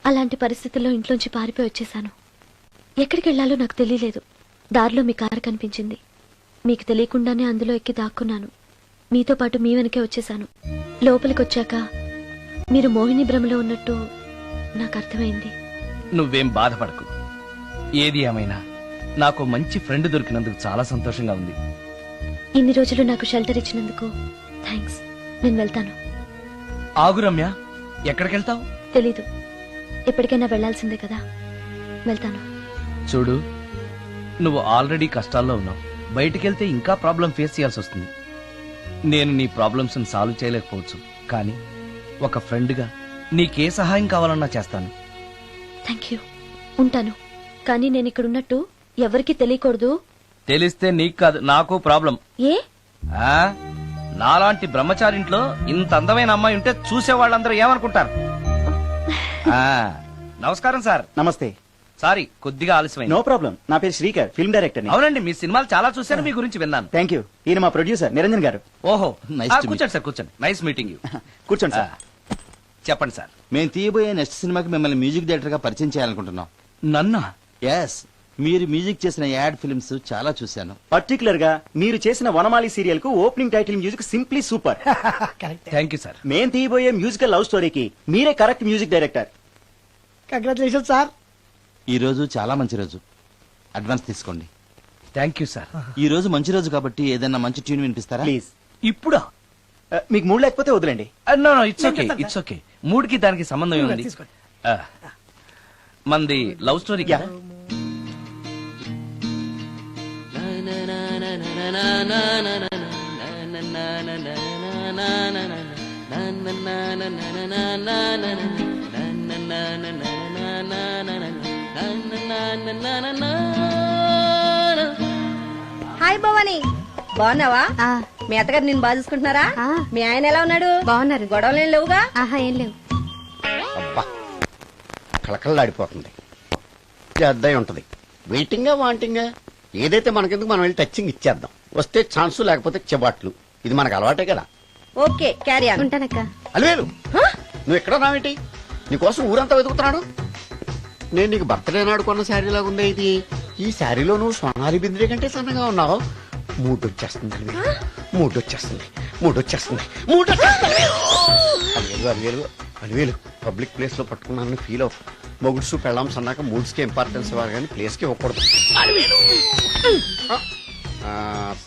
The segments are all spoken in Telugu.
అలాంటి పరిస్థితుల్లో ఇంట్లోంచి పారిపోయి వచ్చేసాను. ఎక్కడికి వెళ్లాలో నాకు తెలియలేదు. దారిలో మీ కారు కనిపించింది. మీకు తెలియకుండానే అందులో ఎక్కి దాక్కున్నాను. మీతో పాటు మీ వెనకే వచ్చేసాను. లోపలికి వచ్చాక మీరు మోహిని భ్రమలో ఉన్నట్టు నాకు అర్థమైంది. నువ్వేం బాధపడకు. ఏది ఏమైనా నాకు మంచి ఫ్రెండ్ దొరికినందుకు చాలా సంతోషంగా ఉంది. ఇన్ని రోజులు నాకు షెల్టర్ ఇచ్చినందుకు థ్యాంక్స్. నేను వెళ్తాను. ఆగు రమ్య, ఎక్కడికెళ్తావు? తెలీదు. ఎప్పటికైనా వెళ్లాల్సిందే కదా. వెళ్తాను. చూడు, నువ్వు ఆల్రెడీ కష్టాల్లో ఉన్నావు. బయటికెళ్తే ఇంకా ప్రాబ్లం ఫేస్ చేయాల్సి వస్తుంది. నేను నీ ప్రాబ్లమ్స్ సాల్వ్ చేయలేకపోవచ్చు, కానీ ఒక ఫ్రెండ్గా నీకే సహాయం కావాలన్నా చేస్తాను. Thank you. ఉంటాను. కానీ నేను ఇక్కడ ఉన్నట్టు ఎవరికి తెలియకూడదు. తెలిస్తే నీకు కాదు, నాకు ప్రాబ్లం. ఏ? నాలాంటి బ్రహ్మచారింట్లో ఇంత అందమైన అమ్మాయి ఉంటే చూసే వాళ్ళందరూ ఏమనుకుంటారు? నమస్కారం సార్. నమస్తే. సారీ, కొద్దిగా ఆలస్యమైంది. No problem. నా పేరు శ్రీకర్, ఫిల్మ్ డైరెక్టర్. అవునండి, మీ సినిమాలు చాలా చూశాను, మీ గురించి విన్నాను. Thank you. ఈయన మా ప్రొడ్యూసర్ నిరంజన్ గారు. ఓహో, Nice to కూర్చోండి సార్, కూర్చోండి. Nice meeting you. కూర్చోండి సార్. చెప్పండి సార్. మేము తీయబోయే నెక్స్ట్ సినిమాకి మిమ్మల్ని మ్యూజిక్ డైరెక్టర్ గా పరిచయం చేయాలనుకుంటున్నాం. నన్నా? ఎస్, మీరు మ్యూజిక్ చేసిన యాడ్ ఫిల్మ్స్ చాలా చూశాను. పర్టికులర్ గా మీరు చేసిన వనమాలి సీరియల్ కు opening title music simply super. Thank you sir. మేం తీయబోయే మ్యూజికల్ లవ్ స్టోరీకి మీరే correct music director. Congratulation sir. ఈ రోజు చాలా మంచి రోజు, అడ్వాన్స్ తీసుకోండి. Thank you sir. ఈ రోజు మంచి రోజు కాబట్టి ఏదైనా మంచి ట్యూన్ వినిపిస్తారా? ప్లీజ్. ఇప్పుడా? మీకు మూడు లేకపోతే వదిలేండి. No no, it's okay, it's okay. మూడుకి దానికి సంబంధం ఏముంది? తీసుకోండి. మంది లవ్ స్టోరీ కదా. హాయ్ భవాని, బాగున్నావా? మీ అత్తగారు నిన్ను బాగా చూసుకుంటున్నారా? మీ ఆయన ఎలా ఉన్నాడు? బాగున్నారు. గొడవలు ఏం లేవుగా? ఆహా, ఏం లేవు. అబ్బా, కళకళలాడిపోతుంది. అద్దయి ఉంటది. వెయిటింగా వాంటింగా ఏదైతే మనకెందుకు, మనం వెళ్ళి టచ్చింగ్ ఇచ్చేద్దాం. వస్తే ఛాన్సు, లేకపోతే చెబాట్లు. ఇది మనకు అలవాటే కదా. Okay, carry on. ఉంటానక్క. అలివేలు, నువ్వు ఎక్కడ రావేంటి? నీకోసం ఊరంతా వెతుకుతున్నాడు. నేను నీకు బర్త్డే నాడు కొన్న శారీ లాగా ఉందే ఇది. ఈ శారీలో నువ్వు సోనాలి బింద్రే కంటే సన్నగా ఉన్నావు. మూడొచ్చేస్తుంది అలివేలు, మూడొచ్చేస్తుంది, మూడొచ్చేస్తుంది, మూడొచ్చేస్తుంది. అలివేలు అలివేలు అలివేలు, పబ్లిక్ ప్లేస్ లో పట్టుకున్నానని ఫీల్ అవ్వ. మొగుడ్సు పెళ్ళాం సన్నాక మూడ్స్ కి ఇంపార్టెన్స్ ఇవ్వాలి కానీ ప్లేస్ కి ఇవ్వకూడదు.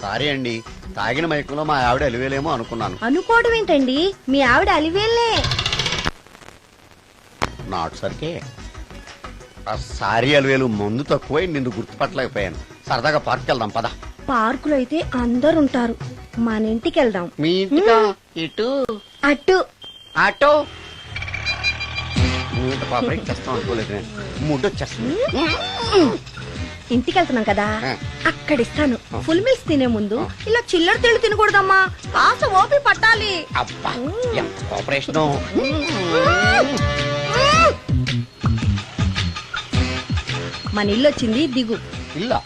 సారీ అండి, తాగిన మైకంలో మా ఆవిడ అలివేలేమో అనుకున్నాను. అనుకోవడం ఏంటండి, మీ ఆవిడ అలివేలే. నాటు సరికే. సారీ అలివేలు, మందు తక్కువై నిన్ను గుర్తుపట్టలేకపోయాను. సరదాగా పార్క్ వెళ్దాం పద. పార్కులో అయితే అందరు ఉంటారు, మన ఇంటికి వెళ్దాం. మీ ఇంటికా? ఇటు అటు ఆటో. నువ్వు ఇంత పాప చేస్తాం అనుకోలేదు నేను. మూడొచ్చేస్తుంది. ఇంటికి వెళ్తున్నాం కదా, ఆ. అక్కడ ఇస్తాను. ఫుల్ మీల్స్ తినే ముందు ఇలా చిల్లర తిళ్ళు తినకూడదమ్మా, కాస్త ఓపి పట్టాలి. అబ్బా, ఎంత కోఆపరేషను. మన ఇల్లు వచ్చింది, దిగు. ఇల్లా?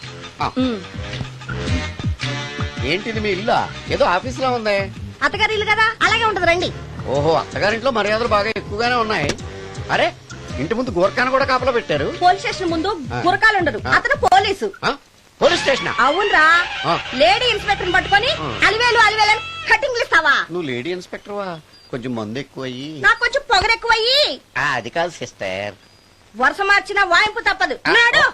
ఏంటిది మీ ఇల్లా? ఏదో ఆఫీస్ లో ఉంది. అత్తగారి ఇల్లు కదా, అలాగే ఉంటది, రండి. ఓహో, అత్తగారింట్లో మర్యాదలు బాగా ఎక్కువగానే ఉన్నాయి. అరే, ఇంటి ముందు గోర్ఖాను కూడా కాపలా పెట్టారు. పోలీస్ స్టేషన్ ముందు గురకాలు ఉండరు, అతను పోలీసు. Police station? అవునరా. ఆ. లేడీ ఇన్స్పెక్టర్ పట్టుకొని అలివేలు అలివేలు అని కటింగ్లు ఇస్తావా? నువ్వు లేడీ ఇన్స్పెక్టర్ వా? కొంచెం మందు ఎక్కువయ్యి. నాకు కొంచెం పొగరెక్కువయ్యి. అది కాదు సిస్టర్. వరుస మార్చిన వాయింపు తప్పదు. నాడు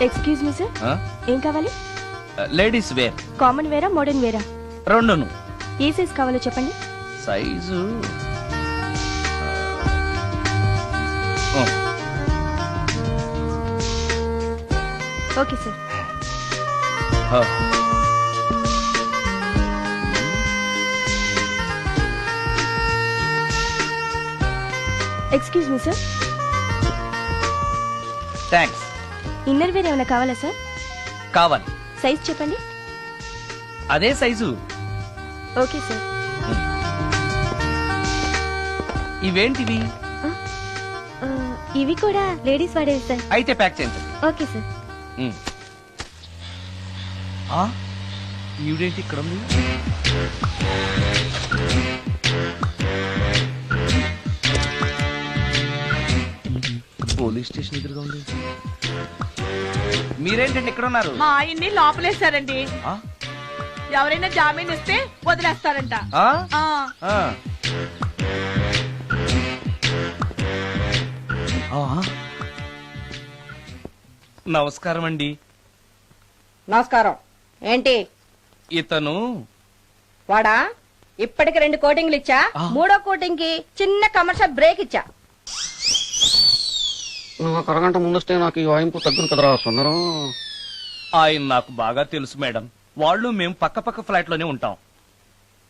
ఎక్స్క్యూజ్ మీ సార్, ఏం కావాలి? Ladies wear. కామన్ వేరా, మోడర్న్ వేరా? రెండును. ఏ సైజ్ కావాలో చెప్పండి. Size okay sir. Excuse me sir, thanks. Inner wear ఏమైనా కావాలా సార్? కావాలి. సైజ్ చెప్పండి. అదే సైజు. Okay sir. ఇవి కూడా లేడీస్ వాడేవి సార్. అయితే ప్యాక్ చేయించండి. Okay sir. ఆ? ఈవిడేంటి ఇక్కడ ఉంది? పోలీస్ స్టేషన్ ఎదురుగా ఉంది. మీరేంటండి ఇక్కడ ఉన్నారు? మా ఆయన్ని లోపలేశారండి. ఆ? ఎవరైనా జామీన్ ఇస్తే వదిలేస్తారంట. ఆ? ఆ. ఆ. ఆ. నమస్కారం అండి. నమస్కారం. ఏంటి ఇతను వాడా? ఇప్పటికి 2 కోటింగ్లు ఇచ్చా, 3వ కోటింగ్ కి చిన్న కమర్షియల్ బ్రేక్ ఇచ్చా. నువ్వు ఒక అరగంట ముందొస్తే నాకు ఈ వాయింపు తగ్గును కదరా సుందరం. ఆయన నాకు బాగా తెలుసు మేడం. వాళ్ళు మేము పక్క పక్క ఫ్లాట్ లోనే ఉంటాం.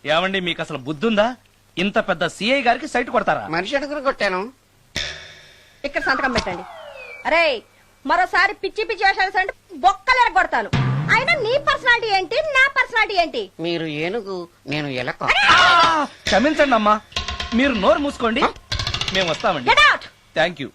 ఏమండి మీకు అసలు బుద్ధుందా? ఇంత పెద్ద సిఐ గారికి సైట్ కొడతారా? మనిషి అడుగురు కొట్టాను. ఇక్కడ సంతకం పెట్టండి. అరే మరోసారి పిచ్చి పిచ్చి వేషాలు అంటే బొక్కలు కొడతాను. అయినా నీ పర్సనాలిటీ ఏంటి, నా పర్సనాలిటీ ఏంటి? మీరు ఏనుగు, నేను ఎలక. క్షమించండి అమ్మా, మీరు నోరు మూసుకోండి, మేము వస్తామండి. Get out! Thank you.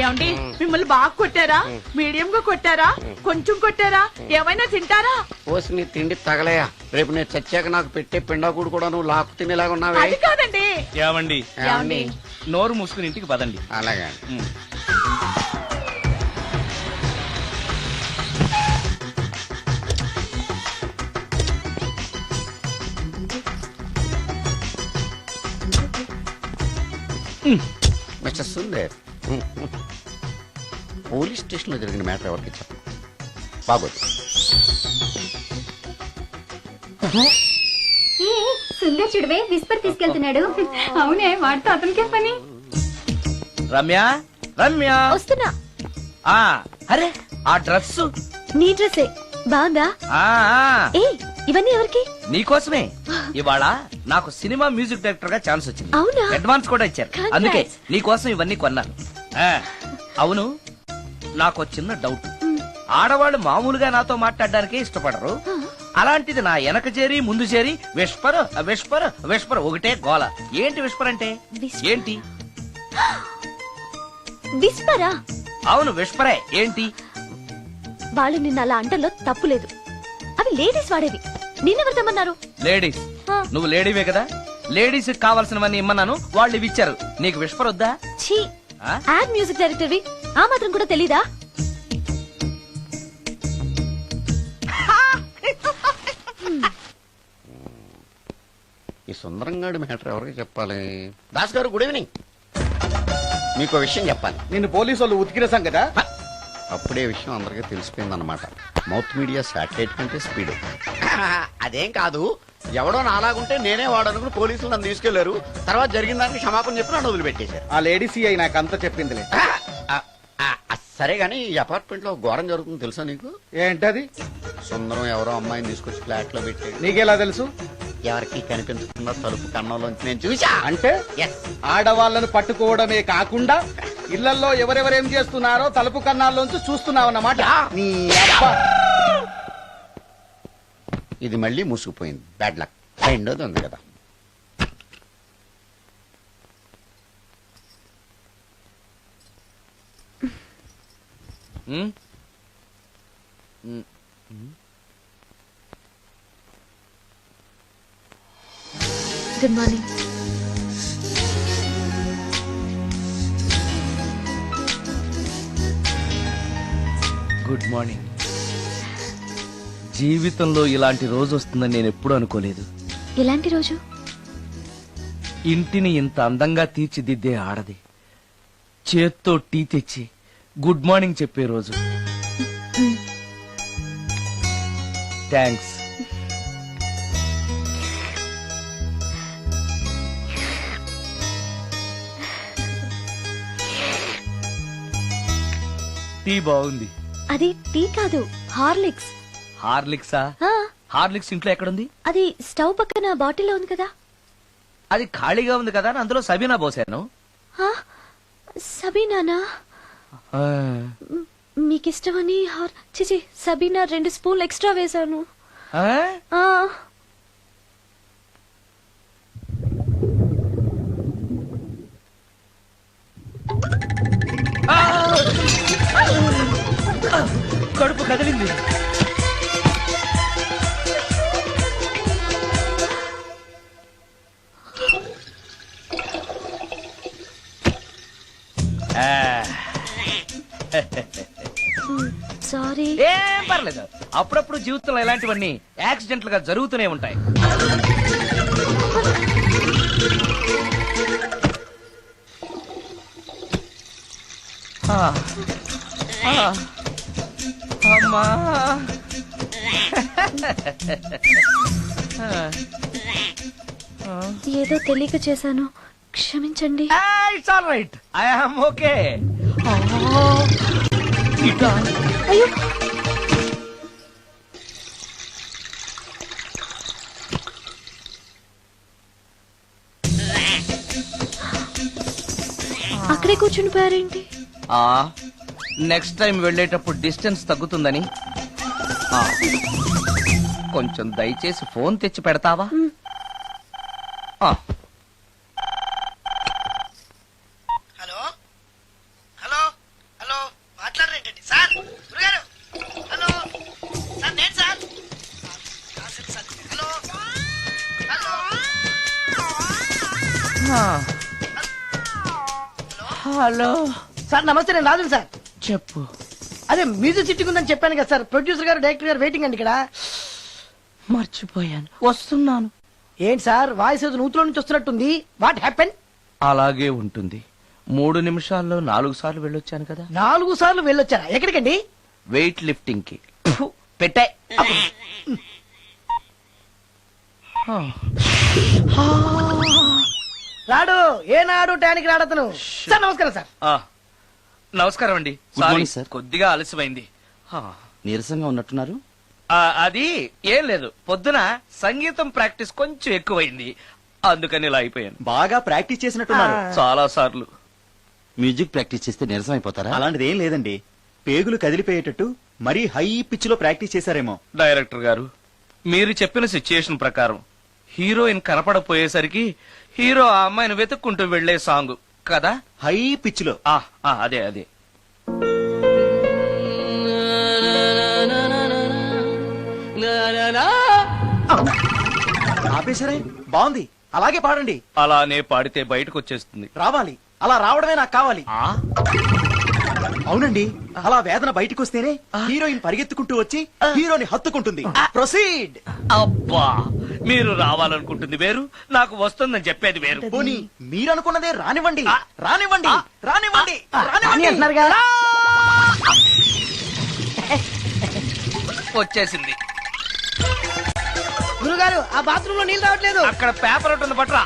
ఏమండి మిమ్మల్ని బాగా కొట్టారా, మీడియం గా కొట్టారా, కొంచెం కొట్టారా, ఏమైనా తింటారా? పోసి నీ తిండి తగలయా. రేపు నేను చచ్చాక నాకు పెట్టే పిండాకుడు కూడా నువ్వు లాక్కు తినేలాగా ఉన్నావే. అది కాదండి. ఏమండి ఏమండి? నోరు మూసుకుని ఇంటికి పదండి. అలాగే. మిస్టర్ సుందర్, పోలీస్ స్టేషన్ లో జరిగిన మ్యాటర్ ఎవరికి చెప్పండి. బాగోదు. సుందర్ చూడవే విస్పర్ తీసుకెళ్తున్నాడు. అవునే, వాడితో అతనికే పని. రమ్య, రమ్య వస్తున్నా. ఆ అరే ఆ డ్రెస్ నీ డ్రెస్సే బాగుందా? ఏ ఇవన్నీ ఎవరికి? నీకోసమే. ఇవాళ నాకు సినిమా మ్యూజిక్ డైరెక్టర్ గా ఛాన్స్ వచ్చింది. అవునా? అడ్వాన్స్ కూడా ఇచ్చారు. Congrats. అందుకే నీకోసం ఇవన్నీ కొన్నాను. అవును, నాకు చిన్న డౌట్. ఆడవాళ్ళు మామూలుగా నాతో మాట్లాడడానికే ఇష్టపడరు. అలాంటిది నా వెనక చేరి ముందు చేరి విస్పర్ విస్పర్ విస్పర్ ఒకటే గోల. ఏంటి విస్పర్ అంటే? Whisper. ఏంటి? విస్పరా? అవును విస్పరే. ఏంటి? వాళ్ళు నిన్న అలా అంటలో తప్పు లేదు. అవి లేడీస్ వాడేవి. నిన్నెవరు తెమ్మన్నారు? లేడీస్. ఆ. నువ్వు లేడీవే కదా. లేడీస్ కావాల్సినవన్నీ ఇమ్మన్నాను, వాళ్ళు ఇవి ఇచ్చారు. నీకు విస్పర్ వద్దా? ఛీ, ఆ? యాడ్ మ్యూజిక్ డైరెక్టర్వి, ఆ మాత్రం కూడా తెలీదా? ఈ సుందరంగాడి మ్యాటర్ ఎవరికి చెప్పాలి? దాస్ గారు గుడ్ ఈవినింగ్. మీకు విషయం చెప్పాలి. నిన్ను పోలీసు వాళ్ళు ఉతికిరేసాం కదా. అప్పుడే విషయం అందరికీ తెలిసిపోయిందన్నమాట. మౌత్ మీడియా శాటిలైట్ కంటే స్పీడ్. అదేం కాదు, ఎవడో నాలాగుంటే నేనే వాడనుకుని పోలీసులు నన్ను తీసుకెళ్లారు. తర్వాత జరిగిన దానికి క్షమాపణ చెప్పి నన్ను వదిలిపెట్టేశారు. ఆ లేడీ సిఐ నాకు అంతా చెప్పిందిలే. సరే గానీ ఈ అపార్ట్మెంట్ లో ఘోరం జరుగుతుంది తెలుసా నీకు? ఏంటది? సుందరం ఎవరో అమ్మాయిని తీసుకొచ్చి ఫ్లాట్ లో పెట్టాడు. నీకెలా తెలుసు? ఎవరికి కనిపించకుండా తలుపు కన్నంలోంచి నేను చూసా. అంటే ఆడవాళ్ళను పట్టుకోవడమే కాకుండా ఇళ్లలో ఎవరెవరేం చేస్తున్నారో తలుపు కన్నాల్లోంచి చూస్తున్నావన్నమాట. నీ అబ్బా. ఇది మళ్ళీ మూసుకుపోయింది. Bad luck. రెండోది ఉంది కదా. Good morning. Good morning. జీవితంలో ఇలాంటి రోజు వస్తుందని నేను ఎప్పుడూ అనుకోలేదు. ఎలాంటి రోజు? ఇంటిని ఇంత అందంగా తీర్చిదిద్దే ఆడది చేత్తో టీ తెచ్చి గుడ్ మార్నింగ్ చెప్పే రోజు. థ్యాంక్స్. టీ బాగుంది. అది టీ కాదు, హార్లిక్స్. హార్లిక్సా? ఆ, హార్లిక్స్ ఇంట్లో ఎక్కడుంది? అది స్టవ్ పక్కన బాటిల్లో ఉంది కదా. అది ఖాళీగా ఉంది కదా అని అందులో సబీనా పోసాను. ఆ, సబీనానా? మీకిష్టమని చిచి సబీనా 2 స్పూన్లు ఎక్స్ట్రా వేశాను. కదిలింది. సారీ. ఏం పర్లేదు, అప్పుడప్పుడు జీవితంలో ఇలాంటివన్నీ యాక్సిడెంట్లు గా జరుగుతూనే ఉంటాయి. ఆ, ఆ, అమ్మా. ఏదో తెలియక చేశాను, క్షమించండి. It's all right, I am okay. ఇట్లా అయ్యో, అక్కడే కూర్చుని పోయారేంటి? నెక్స్ట్ టైం వెళ్ళేటప్పుడు డిస్టెన్స్ తగ్గుతుందని. ఆ, కొంచెం దయచేసి ఫోన్ తెచ్చి పెడతావా? ఆ, హలో హలో హలో మాట్లాడరేంటండి సార్? గురుగారు హలో సార్, నేను sir. Hello hello hello sir నమస్తే, నేను రాజు సార్. చెప్పు. అదే మ్యూజిక్ సిట్టింగ్ ఉందని చెప్పాను కదా సార్. ప్రొడ్యూసర్ గారు, డైరెక్టర్ గారు వెయిటింగ్ అండి ఇక్కడ. మర్చిపోయాను, వస్తున్నాను. ఏంటి సార్ వాయిస్ ఏదో నూతులో నుంచి వస్తున్నట్టుంది? What happen? అలాగే ఉంటుంది. 3 నిమిషాల్లో 4 సార్లు వెళ్ళొచ్చాను కదా. 4 సార్లు వెళ్ళొచ్చారా? ఎక్కడికండి? వెయిట్ లిఫ్టింగ్ కి. పెట్టే. రాడు ఏనాడు టానికి రాడతను. సార్ నమస్కారం సార్. నమస్కారం అండి. Good sorry, morning, sir. కొద్దిగా ఆలస్యమైంది. నీరసంగా ఉన్నట్టున్నారు. అది ఏం లేదు, పొద్దున సంగీతం ప్రాక్టీస్ కొంచెం ఎక్కువైంది, అందుకని ఇలా అయిపోయాను. బాగా ప్రాక్టీస్ చేసినట్టున్నారు. చాలా సార్లు. మ్యూజిక్ ప్రాక్టీస్ చేస్తే నీరసం అయిపోతారా? అలాంటిది ఏం లేదండి, పేగులు కదిలిపోయేటట్టు మరీ హై పిచ్ లో ప్రాక్టీస్ చేశారేమో. డైరెక్టర్ గారు, మీరు చెప్పిన సిచ్యుయేషన్ ప్రకారం హీరోయిన్ కనపడపోయేసరికి హీరో ఆ అమ్మాయిని వెతుక్కుంటూ వెళ్లే సాంగ్ కదా. హై పిచ్ లో. అదే అదే. ఆపేశారే, బాగుంది, అలాగే పాడండి. అలానే పాడితే బయటకు వచ్చేస్తుంది. రావాలి, అలా రావడమే నాకు కావాలి. అవునండి, అలా వేదన బయటకు వస్తేనే హీరోయిన్ పరిగెత్తుకుంటూ వచ్చి హీరోని హత్తుకుంటుంది. ప్రొసీడ్. అబ్బా, మీరు రావాలనుకుంటుంది వేరు, నాకు వస్తుందని చెప్పేది వేరు. పోనీ మీరనుకున్నదే రానివ్వండి, రానివ్వండి, రానివ్వండి, అని రానివ్వండి. అంటున్నారు కదా. వచ్చేసింది. గురుగారు ఆ బాత్రూమ్ లో నీళ్ళు రావట్లేదు. అక్కడ పేపర్ ఉంటుంది, పట్రా.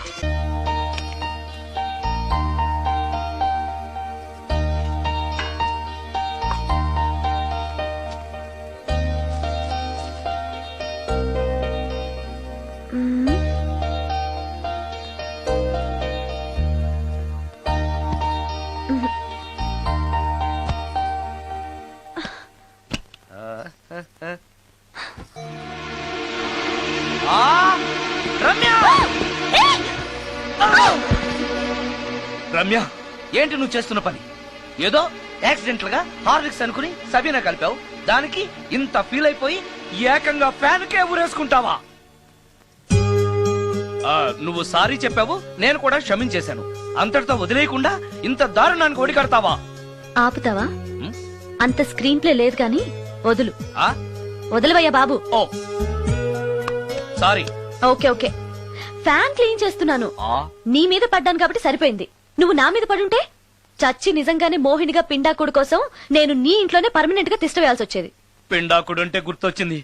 రమ్య, ఏంటి నువ్వు చేస్తున్న పని? ఏదో యాక్సిడెంటల్ గా హార్లిక్స్ అనుకుని సబీనా కలిపావు, దానికి ఇంత ఫీల్ అయిపోయి ఏకంగా ఫ్యాన్ కే ఊరేసుకుంటావా? నువ్వు సారీ చెప్పావు, నేను కూడా క్షమించేశాను. అంతటితో వదిలేయకుండా ఇంత దారుణానికి ఒడికడతావా? ఆపుతావా? అంత స్క్రీన్ ప్లే లేదు కానీ వదులు. ఆ? వదలవయ్యా బాబు. Oh sorry. Okay okay, fan clean చేస్తున్నాను. నీ మీద పడ్డాను కాబట్టి సరిపోయింది. నువ్వు నా మీద పడుంటే చచ్చి నిజంగానే మోహినిగా పిండాకుడు కోసం నేను నీ ఇంట్లోనే పర్మనెంట్ గా తిష్ట వేయాల్సి వచ్చేది. పిండాకుడు అంటే గుర్తొచ్చింది,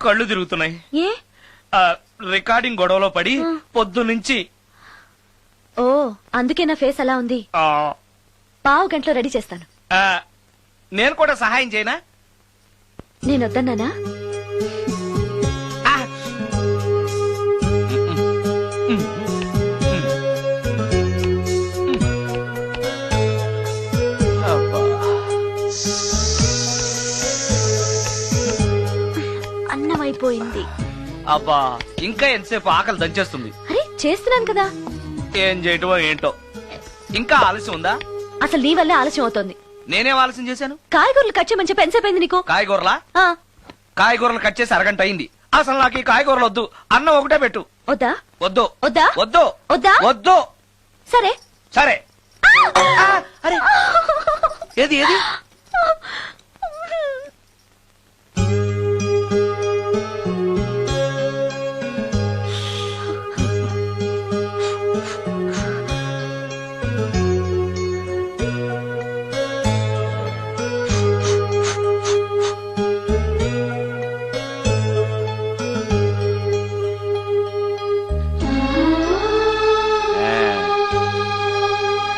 కళ్ళు తిరుగుతున్నాయి. ఏ? రికార్డింగ్ గొడవలో పడి పొద్దు నుంచి. ఓ, అందుకే నా ఫేస్ అలా ఉంది. పావు గంటలో రెడీ చేస్తాను. నేను కూడా సహాయం చేయనా? నేను వద్దన్నానా? అన్నం అయిపోయింది. అబ్బా, ఇంకా ఎంతసేపు ఆకలి దంచేస్తుంది. అరే చేస్తున్నాను కదా. ఏం చేయటమో ఏంటో, ఇంకా ఆలస్యం ఉందా? అసలు నీ వల్లే ఆలస్యం అవుతోంది. నేనేం ఆలస్యం చేశాను? కాయగూరలు కట్ చేయమని చెప్పి ఎంతసేపు అయింది నీకు? కాయగూరలా? ఆ, కాయగూరలు కట్ చేసి అరగంట అయింది. అసలు నాకు ఈ కాయగూరలు వద్దు. అన్నం ఒకటే పెట్టు. వద్దా? వద్దు వద్దా? వద్దు వద్దా? వద్దు. సరే. సరే. ఆ, అరే ఏది ఏది?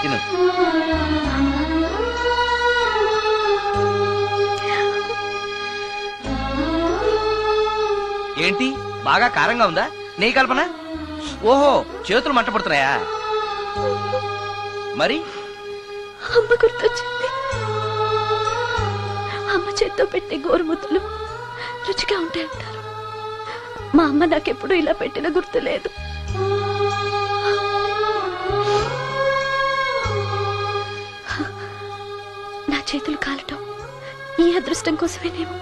తిను. ఏంటి బాగా కారంగా ఉందా? నెయ్యి కల్పన? ఓహో, చేతులు మంట పడుతున్నాయా? మరి అమ్మ గుర్తొచ్చింది. అమ్మ చేత్తో పెట్టే గోరుముద్దలు రుచిగా ఉంటాయంటారు. మా అమ్మ నాకెప్పుడు ఇలా పెట్టిన గుర్తు లేదు. నా చేతులు కాలటం ఈ అదృష్టం కోసమేనేమో.